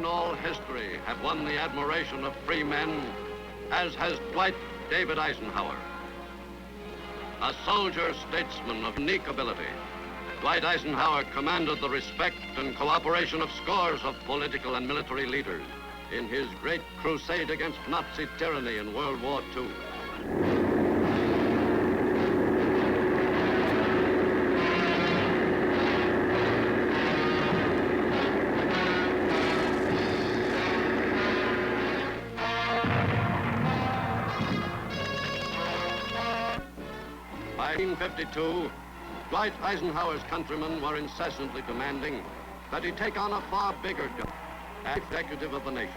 all history have won the admiration of free men, as has Dwight David Eisenhower. A soldier statesman of unique ability, Dwight Eisenhower commanded the respect and cooperation of scores of political and military leaders in his great crusade against Nazi tyranny in World War II. By 1952, Dwight Eisenhower's countrymen were incessantly demanding that he take on a far bigger job as executive of the nation.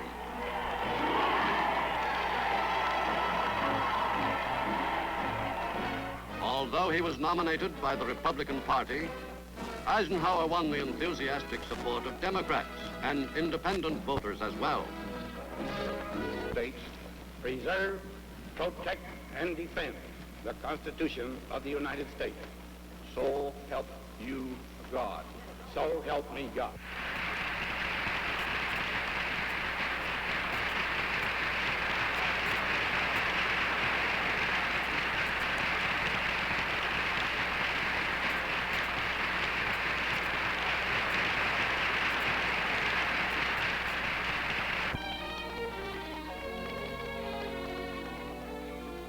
Although he was nominated by the Republican Party, Eisenhower won the enthusiastic support of Democrats and independent voters as well. States preserve, protect, and defend the Constitution of the United States. So help you God. So help me God.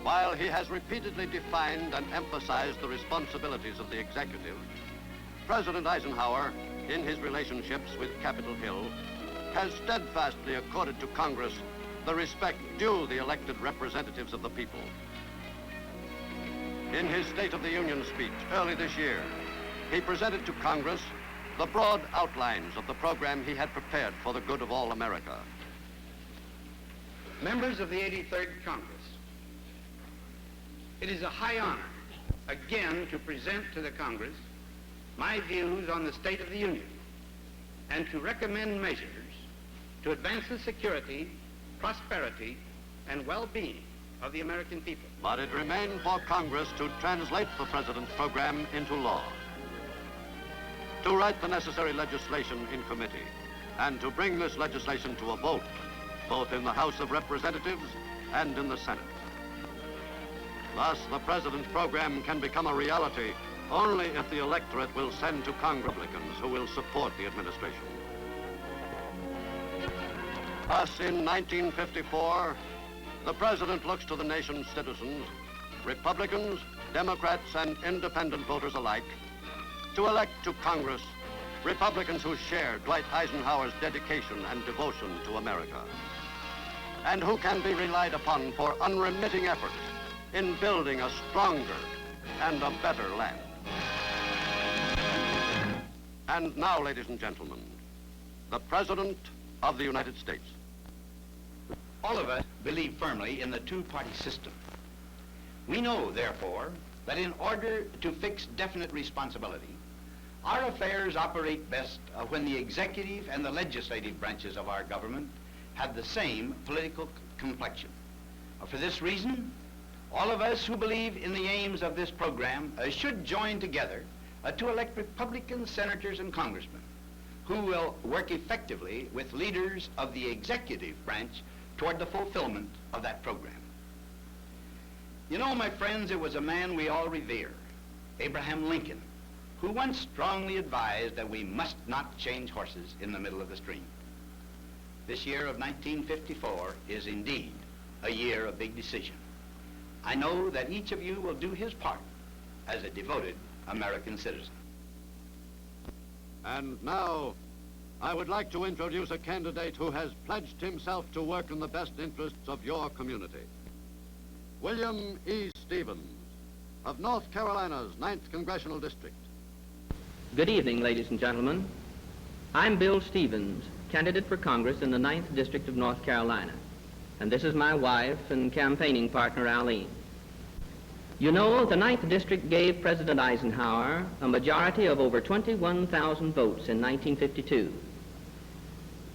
While he has repeatedly defined and emphasized the responsibilities of the executive, President Eisenhower, in his relationships with Capitol Hill, has steadfastly accorded to Congress the respect due the elected representatives of the people. In his State of the Union speech early this year, he presented to Congress the broad outlines of the program he had prepared for the good of all America. Members of the 83rd Congress, it is a high honor, again, to present to the Congress my views on the State of the Union and to recommend measures to advance the security, prosperity, and well-being of the American people. But it remained for Congress to translate the President's program into law, to write the necessary legislation in committee, and to bring this legislation to a vote, both in the House of Representatives and in the Senate. Thus, the President's program can become a reality only if the electorate will send to Congress Republicans who will support the administration. Thus, in 1954, the President looks to the nation's citizens, Republicans, Democrats, and independent voters alike, to elect to Congress Republicans who share Dwight Eisenhower's dedication and devotion to America, and who can be relied upon for unremitting efforts in building a stronger and a better land. And now, ladies and gentlemen, the President of the United States. All of us believe firmly in the two-party system. We know, therefore, that in order to fix definite responsibility, our affairs operate best when the executive and the legislative branches of our government have the same political complexion. For this reason, all of us who believe in the aims of this program should join together to elect Republican senators and congressmen who will work effectively with leaders of the executive branch toward the fulfillment of that program. You know, my friends, it was a man we all revere, Abraham Lincoln, who once strongly advised that we must not change horses in the middle of the stream. This year of 1954 is indeed a year of big decision. I know that each of you will do his part as a devoted American citizen. And now, I would like to introduce a candidate who has pledged himself to work in the best interests of your community. William E. Stevens, of North Carolina's 9th Congressional District. Good evening, ladies and gentlemen. I'm Bill Stevens, candidate for Congress in the 9th District of North Carolina. And this is my wife and campaigning partner, Allene. You know, the 9th District gave President Eisenhower a majority of over 21,000 votes in 1952.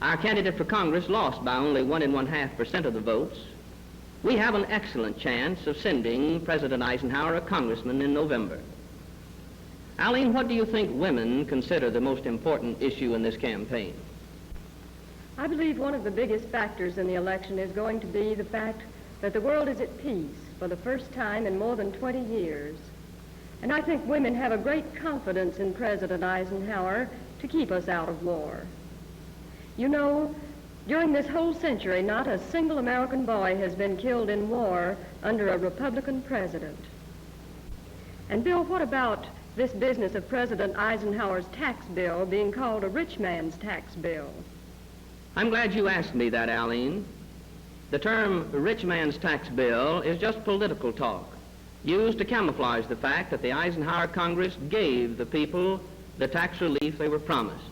Our candidate for Congress lost by only 1 1/2% of the votes. We have an excellent chance of sending President Eisenhower a congressman in November. Allene, what do you think women consider the most important issue in this campaign? I believe one of the biggest factors in the election is going to be the fact that the world is at peace for the first time in more than 20 years. And I think women have a great confidence in President Eisenhower to keep us out of war. You know, during this whole century, not a single American boy has been killed in war under a Republican president. And Bill, what about this business of President Eisenhower's tax bill being called a rich man's tax bill? I'm glad you asked me that, Allene. The term rich man's tax bill is just political talk, used to camouflage the fact that the Eisenhower Congress gave the people the tax relief they were promised.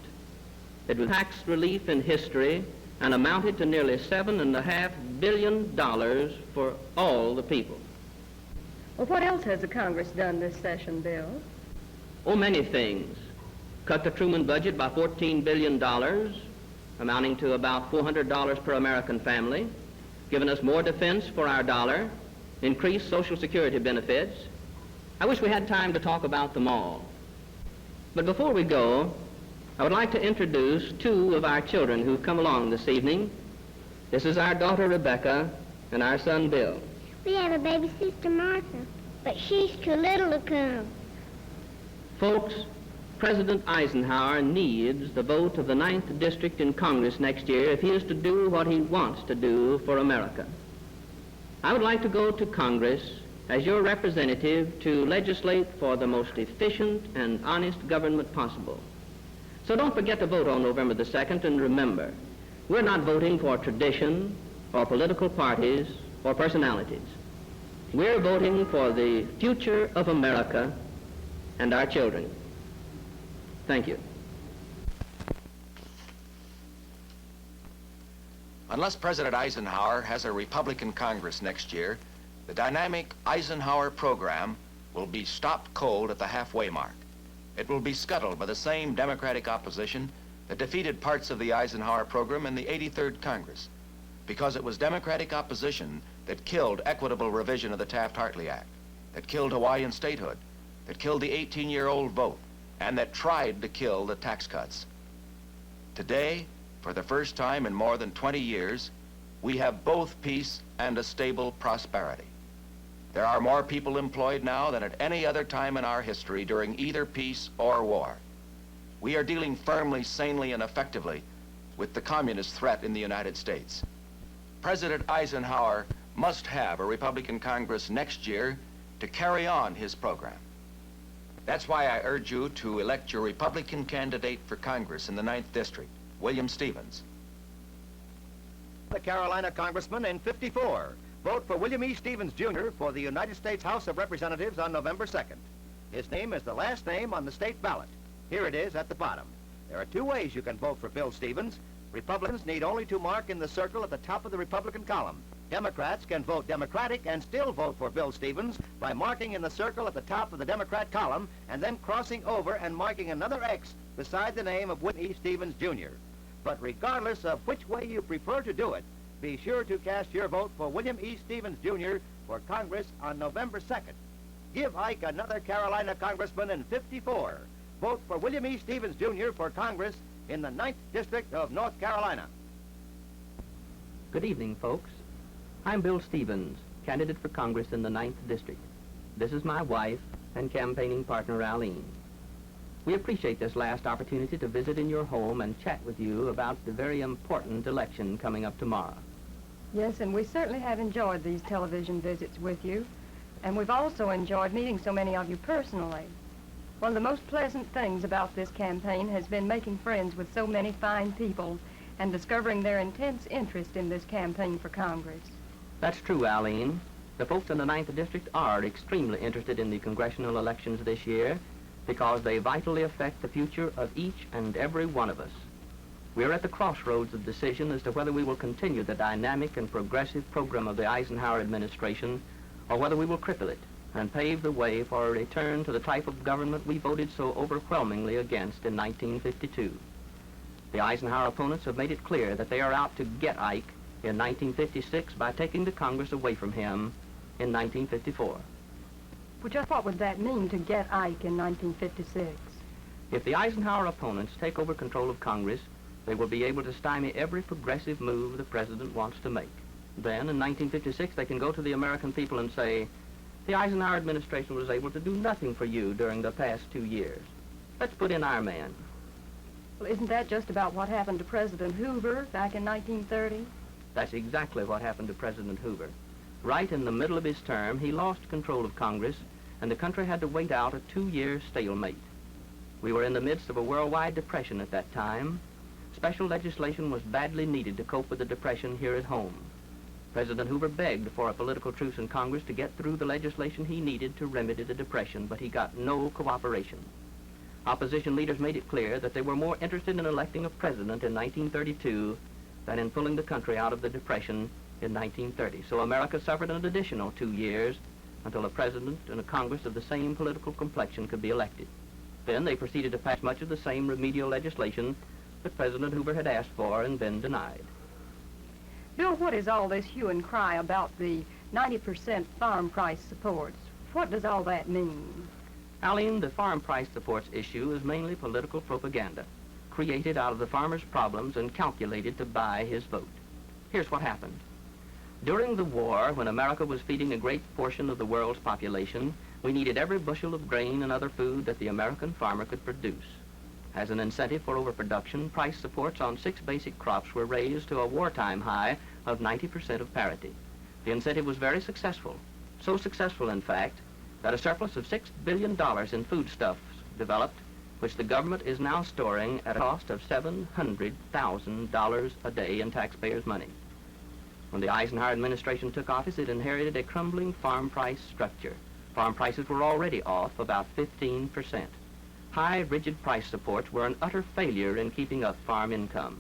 It was tax relief in history and amounted to nearly $7.5 billion for all the people. Well, what else has the Congress done this session, Bill? Oh, many things. Cut the Truman budget by $14 billion, amounting to about $400 per American family, given us more defense for our dollar, increased Social Security benefits. I wish we had time to talk about them all. But before we go, I would like to introduce two of our children who've come along this evening. This is our daughter Rebecca and our son Bill. We have a baby sister, Martha, but she's too little to come. Folks, President Eisenhower needs the vote of the 9th District in Congress next year if he is to do what he wants to do for America. I would like to go to Congress as your representative to legislate for the most efficient and honest government possible. So don't forget to vote on November the 2nd, and remember, we're not voting for tradition or political parties or personalities. We're voting for the future of America and our children. Thank you. Unless President Eisenhower has a Republican Congress next year, the dynamic Eisenhower program will be stopped cold at the halfway mark. It will be scuttled by the same Democratic opposition that defeated parts of the Eisenhower program in the 83rd Congress, because it was Democratic opposition that killed equitable revision of the Taft-Hartley Act, that killed Hawaiian statehood, that killed the 18-year-old vote, and that tried to kill the tax cuts. Today, for the first time in more than 20 years, we have both peace and a stable prosperity. There are more people employed now than at any other time in our history during either peace or war. We are dealing firmly, sanely, and effectively with the communist threat in the United States. President Eisenhower must have a Republican Congress next year to carry on his program. That's why I urge you to elect your Republican candidate for Congress in the 9th District, William Stevens. The Carolina Congressman in 54. Vote for William E. Stevens, Jr. for the United States House of Representatives on November 2nd. His name is the last name on the state ballot. Here it is at the bottom. There are two ways you can vote for Bill Stevens. Republicans need only to mark in the circle at the top of the Republican column. Democrats can vote Democratic and still vote for Bill Stevens by marking in the circle at the top of the Democrat column and then crossing over and marking another X beside the name of William E. Stevens, Jr. But regardless of which way you prefer to do it, be sure to cast your vote for William E. Stevens, Jr. for Congress on November 2nd. Give Ike another Carolina Congressman in 54. Vote for William E. Stevens, Jr. for Congress in the 9th District of North Carolina. Good evening, folks. I'm Bill Stevens, candidate for Congress in the 9th District. This is my wife and campaigning partner, Allene. We appreciate this last opportunity to visit in your home and chat with you about the very important election coming up tomorrow. Yes, and we certainly have enjoyed these television visits with you, and we've also enjoyed meeting so many of you personally. One of the most pleasant things about this campaign has been making friends with so many fine people and discovering their intense interest in this campaign for Congress. That's true, Allene. The folks in the 9th District are extremely interested in the congressional elections this year because they vitally affect the future of each and every one of us. We're at the crossroads of decision as to whether we will continue the dynamic and progressive program of the Eisenhower administration or whether we will cripple it and pave the way for a return to the type of government we voted so overwhelmingly against in 1952. The Eisenhower opponents have made it clear that they are out to get Ike in 1956 by taking the Congress away from him in 1954. Well, just what would that mean, to get Ike in 1956? If the Eisenhower opponents take over control of Congress, They will be able to stymie every progressive move the president wants to make. Then, in 1956, they can go to the American people and say, the Eisenhower administration was able to do nothing for you during the past 2 years. Let's put in our man. Well, isn't that just about what happened to President Hoover back in 1930? That's exactly what happened to President Hoover. Right in the middle of his term, he lost control of Congress, and the country had to wait out a 2-year stalemate. We were in the midst of a worldwide depression at that time. Special legislation was badly needed to cope with the depression here at home. President Hoover begged for a political truce in Congress to get through the legislation he needed to remedy the depression, but he got no cooperation. Opposition leaders made it clear that they were more interested in electing a president in 1932 than in pulling the country out of the depression in 1930. So America suffered an additional 2 years until a president and a Congress of the same political complexion could be elected. Then they proceeded to pass much of the same remedial legislation that President Hoover had asked for and been denied. Bill, what is all this hue and cry about the 90% farm price supports? What does all that mean? Allene, the farm price supports issue is mainly political propaganda, created out of the farmer's problems and calculated to buy his vote. Here's what happened. During the war, when America was feeding a great portion of the world's population, we needed every bushel of grain and other food that the American farmer could produce. As an incentive for overproduction, price supports on 6 basic crops were raised to a wartime high of 90% of parity. The incentive was very successful. So successful, in fact, that a surplus of $6 billion in foodstuffs developed, which the government is now storing at a cost of $700,000 a day in taxpayers' money. When the Eisenhower administration took office, it inherited a crumbling farm price structure. Farm prices were already off about 15%. High, rigid price supports were an utter failure in keeping up farm income.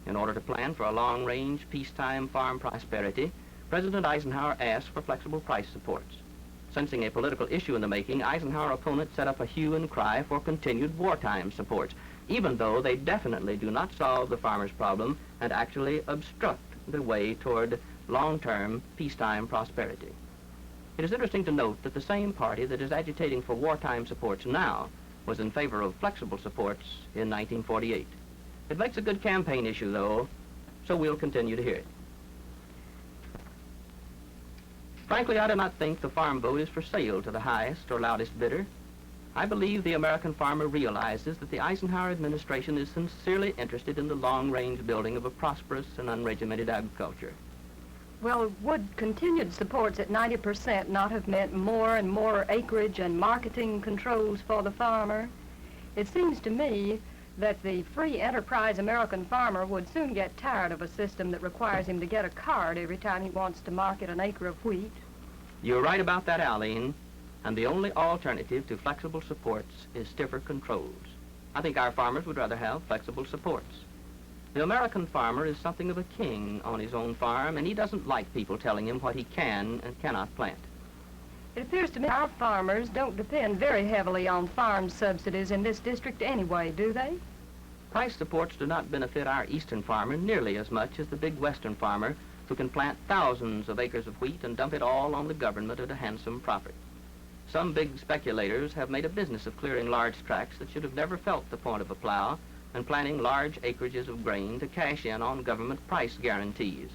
In order to plan for a long-range, peacetime farm prosperity, President Eisenhower asked for flexible price supports. Sensing a political issue in the making, Eisenhower opponents set up a hue and cry for continued wartime supports, even though they definitely do not solve the farmer's problem and actually obstruct the way toward long-term peacetime prosperity. It is interesting to note that the same party that is agitating for wartime supports now was in favor of flexible supports in 1948. It makes a good campaign issue, though, so we'll continue to hear it. Frankly, I do not think the farm vote is for sale to the highest or loudest bidder. I believe the American farmer realizes that the Eisenhower administration is sincerely interested in the long-range building of a prosperous and unregimented agriculture. Well, would continued supports at 90% not have meant more and more acreage and marketing controls for the farmer? It seems to me that the free enterprise American farmer would soon get tired of a system that requires him to get a card every time he wants to market an acre of wheat. You're right about that, Allene, and the only alternative to flexible supports is stiffer controls. I think our farmers would rather have flexible supports. The American farmer is something of a king on his own farm, and he doesn't like people telling him what he can and cannot plant. It appears to me our farmers don't depend very heavily on farm subsidies in this district anyway, do they? Price supports do not benefit our eastern farmer nearly as much as the big western farmer who can plant thousands of acres of wheat and dump it all on the government at a handsome profit. Some big speculators have made a business of clearing large tracts that should have never felt the point of a plow and planting large acreages of grain to cash in on government price guarantees.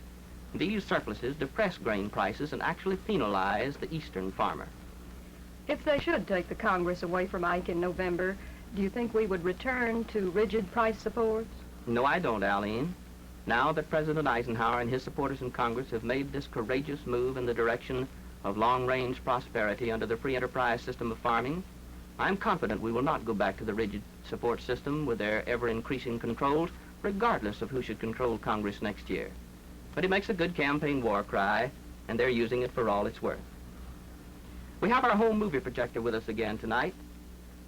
These surpluses depress grain prices and actually penalize the eastern farmer. If they should take the Congress away from Ike in November, do you think we would return to rigid price supports? No, I don't, Allene. Now that President Eisenhower and his supporters in Congress have made this courageous move in the direction of long-range prosperity under the free enterprise system of farming, I'm confident we will not go back to the rigid support system with their ever-increasing controls, regardless of who should control Congress next year. But it makes a good campaign war cry, and they're using it for all it's worth. We have our home movie projector with us again tonight.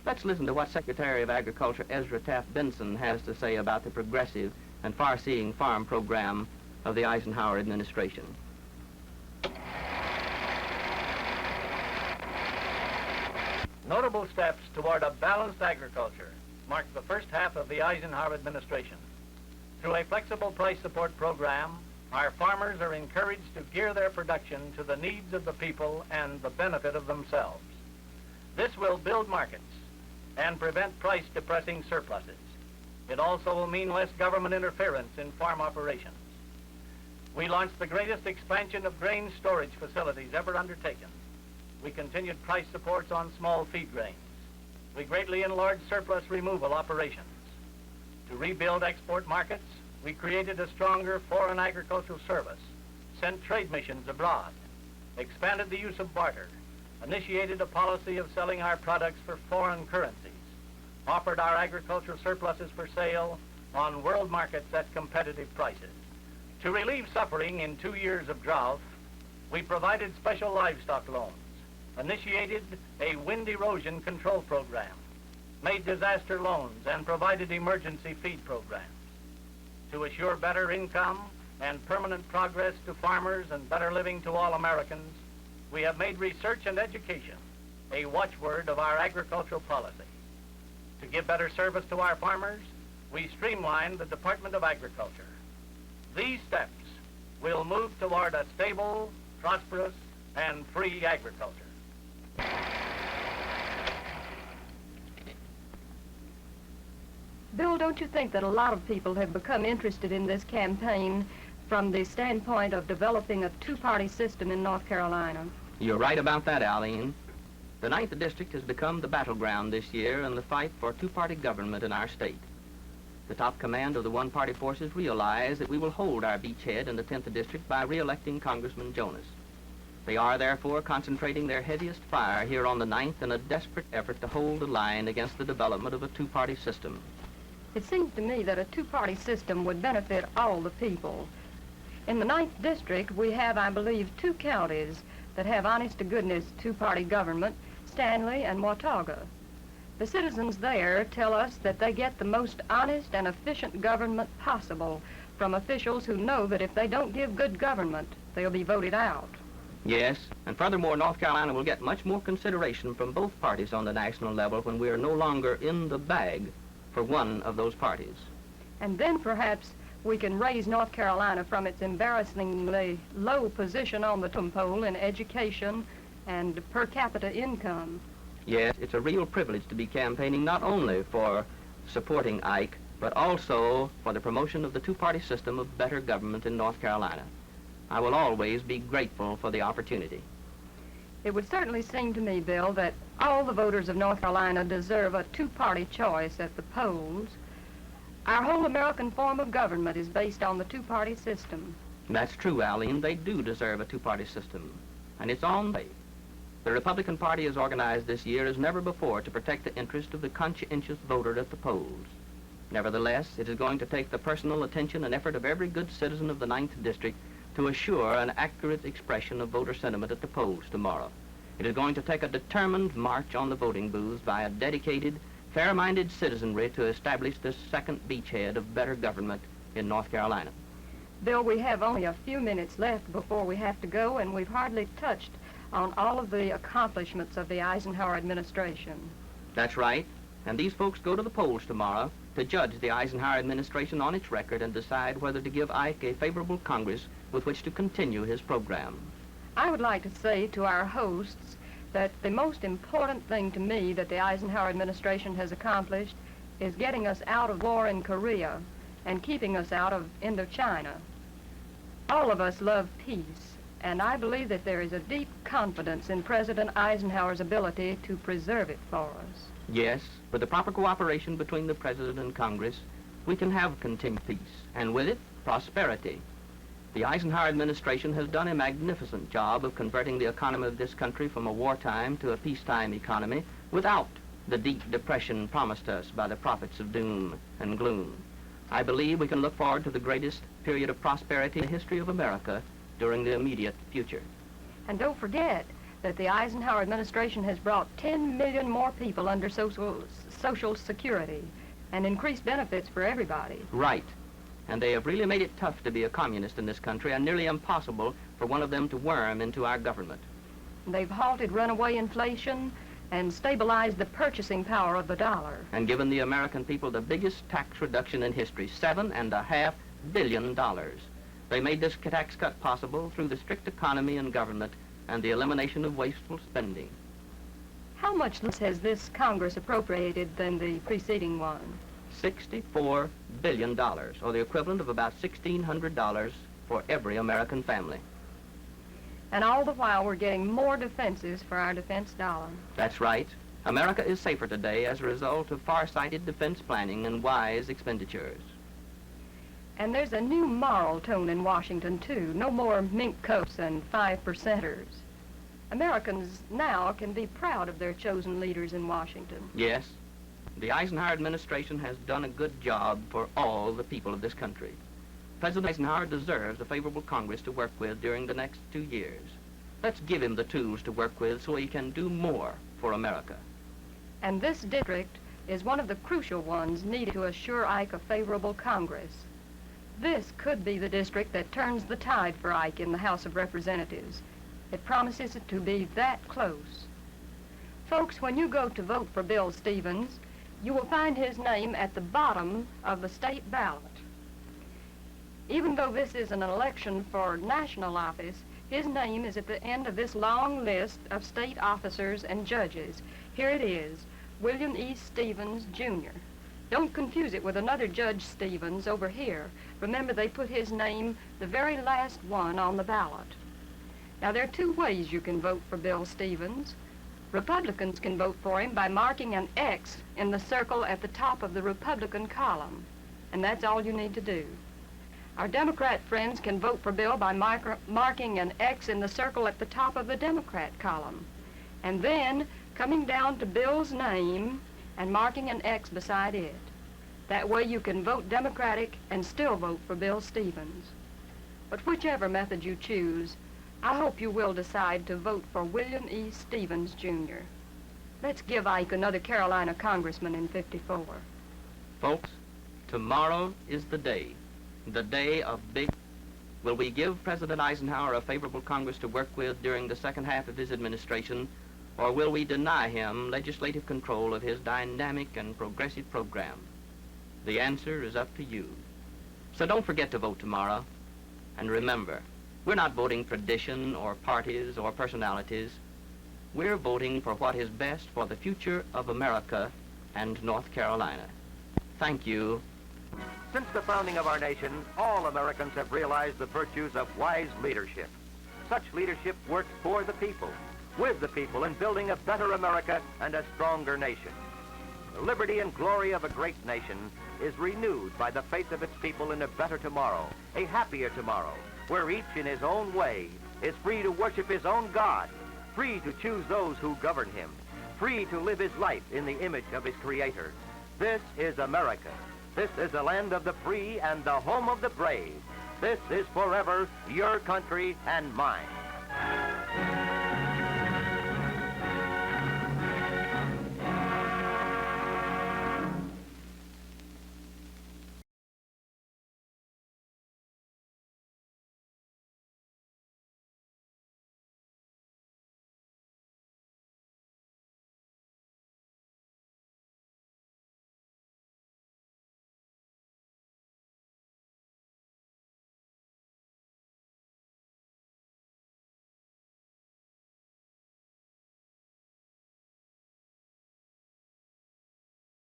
Let's listen to what Secretary of Agriculture Ezra Taft Benson has to say about the progressive and far-seeing farm program of the Eisenhower administration. Notable steps toward a balanced agriculture mark the first half of the Eisenhower administration. Through a flexible price support program, our farmers are encouraged to gear their production to the needs of the people and the benefit of themselves. This will build markets and prevent price-depressing surpluses. It also will mean less government interference in farm operations. We launched the greatest expansion of grain storage facilities ever undertaken. We continued price supports on small feed grains. We greatly enlarged surplus removal operations. To rebuild export markets, we created a stronger foreign agricultural service, sent trade missions abroad, expanded the use of barter, initiated a policy of selling our products for foreign currencies, offered our agricultural surpluses for sale on world markets at competitive prices. To relieve suffering in 2 years of drought, we provided special livestock loans, initiated a wind erosion control program, made disaster loans, and provided emergency feed programs. To assure better income and permanent progress to farmers and better living to all Americans, we have made research and education a watchword of our agricultural policy. To give better service to our farmers, we streamlined the Department of Agriculture. These steps will move toward a stable, prosperous, and free agriculture. Bill, don't you think that a lot of people have become interested in this campaign from the standpoint of developing a two-party system in North Carolina? You're right about that, Allene. The 9th District has become the battleground this year in the fight for two-party government in our state. The top command of the one-party forces realize that we will hold our beachhead in the 10th District by re-electing Congressman Jonas. They are, therefore, concentrating their heaviest fire here on the 9th in a desperate effort to hold the line against the development of a two-party system. It seems to me that a two-party system would benefit all the people. In the 9th District, we have, I believe, 2 counties that have honest-to-goodness two-party government, Stanley and Watauga. The citizens there tell us that they get the most honest and efficient government possible from officials who know that if they don't give good government, they'll be voted out. Yes, and furthermore, North Carolina will get much more consideration from both parties on the national level when we are no longer in the bag for one of those parties. And then perhaps we can raise North Carolina from its embarrassingly low position on the totem pole in education and per capita income. Yes, it's a real privilege to be campaigning not only for supporting Ike, but also for the promotion of the two-party system of better government in North Carolina. I will always be grateful for the opportunity. It would certainly seem to me, Bill, that all the voters of North Carolina deserve a two-party choice at the polls. Our whole American form of government is based on the two-party system. That's true, Allene. They do deserve a two-party system, and it's on the way. The Republican Party is organized this year as never before to protect the interest of the conscientious voter at the polls. Nevertheless, it is going to take the personal attention and effort of every good citizen of the 9th District to assure an accurate expression of voter sentiment at the polls tomorrow. It is going to take a determined march on the voting booths by a dedicated, fair-minded citizenry to establish this second beachhead of better government in North Carolina. Bill, we have only a few minutes left before we have to go, and we've hardly touched on all of the accomplishments of the Eisenhower administration. That's right. And these folks go to the polls tomorrow to judge the Eisenhower administration on its record and decide whether to give Ike a favorable Congress with which to continue his program. I would like to say to our hosts that the most important thing to me that the Eisenhower administration has accomplished is getting us out of war in Korea and keeping us out of Indochina. All of us love peace, and I believe that there is a deep confidence in President Eisenhower's ability to preserve it for us. Yes, with the proper cooperation between the President and Congress, we can have continued peace, and with it, prosperity. The Eisenhower administration has done a magnificent job of converting the economy of this country from a wartime to a peacetime economy without the deep depression promised us by the prophets of doom and gloom. I believe we can look forward to the greatest period of prosperity in the history of America during the immediate future. And don't forget that the Eisenhower administration has brought 10 million more people under Social Security and increased benefits for everybody. Right. And they have really made it tough to be a communist in this country and nearly impossible for one of them to worm into our government. They've halted runaway inflation and stabilized the purchasing power of the dollar. And given the American people the biggest tax reduction in history, $7.5 billion. They made this tax cut possible through the strict economy and government and the elimination of wasteful spending. How much less has this Congress appropriated than the preceding one? $64 billion, or the equivalent of about $1,600 for every American family. And all the while, we're getting more defenses for our defense dollar. That's right. America is safer today as a result of far-sighted defense planning and wise expenditures. And there's a new moral tone in Washington, too. No more mink coats and 5%ers. Americans now can be proud of their chosen leaders in Washington. Yes. The Eisenhower administration has done a good job for all the people of this country. President Eisenhower deserves a favorable Congress to work with during the next 2 years. Let's give him the tools to work with so he can do more for America. And this district is one of the crucial ones needed to assure Ike a favorable Congress. This could be the district that turns the tide for Ike in the House of Representatives. It promises it to be that close. Folks, when you go to vote for Bill Stevens, you will find his name at the bottom of the state ballot. Even though this is an election for national office, his name is at the end of this long list of state officers and judges. Here it is, William E. Stevens, Jr. Don't confuse it with another Judge Stevens over here. Remember, they put his name, the very last one, on the ballot. Now, there are two ways you can vote for Bill Stevens. Republicans can vote for him by marking an X in the circle at the top of the Republican column, and that's all you need to do. Our Democrat friends can vote for Bill by marking an X in the circle at the top of the Democrat column, and then coming down to Bill's name and marking an X beside it. That way you can vote Democratic and still vote for Bill Stevens. But whichever method you choose, I hope you will decide to vote for William E. Stevens, Jr. Let's give Ike another Carolina congressman in '54. Folks, tomorrow is the day of big... Will we give President Eisenhower a favorable Congress to work with during the second half of his administration, or will we deny him legislative control of his dynamic and progressive program? The answer is up to you. So don't forget to vote tomorrow. And remember, we're not voting tradition or parties or personalities. We're voting for what is best for the future of America and North Carolina. Thank you. Since the founding of our nation, all Americans have realized the virtues of wise leadership. Such leadership works for the people, with the people, in building a better America and a stronger nation. The liberty and glory of a great nation is renewed by the faith of its people in a better tomorrow, a happier tomorrow, where each in his own way is free to worship his own God, free to choose those who govern him, free to live his life in the image of his Creator. This is America. This is the land of the free and the home of the brave. This is forever your country and mine.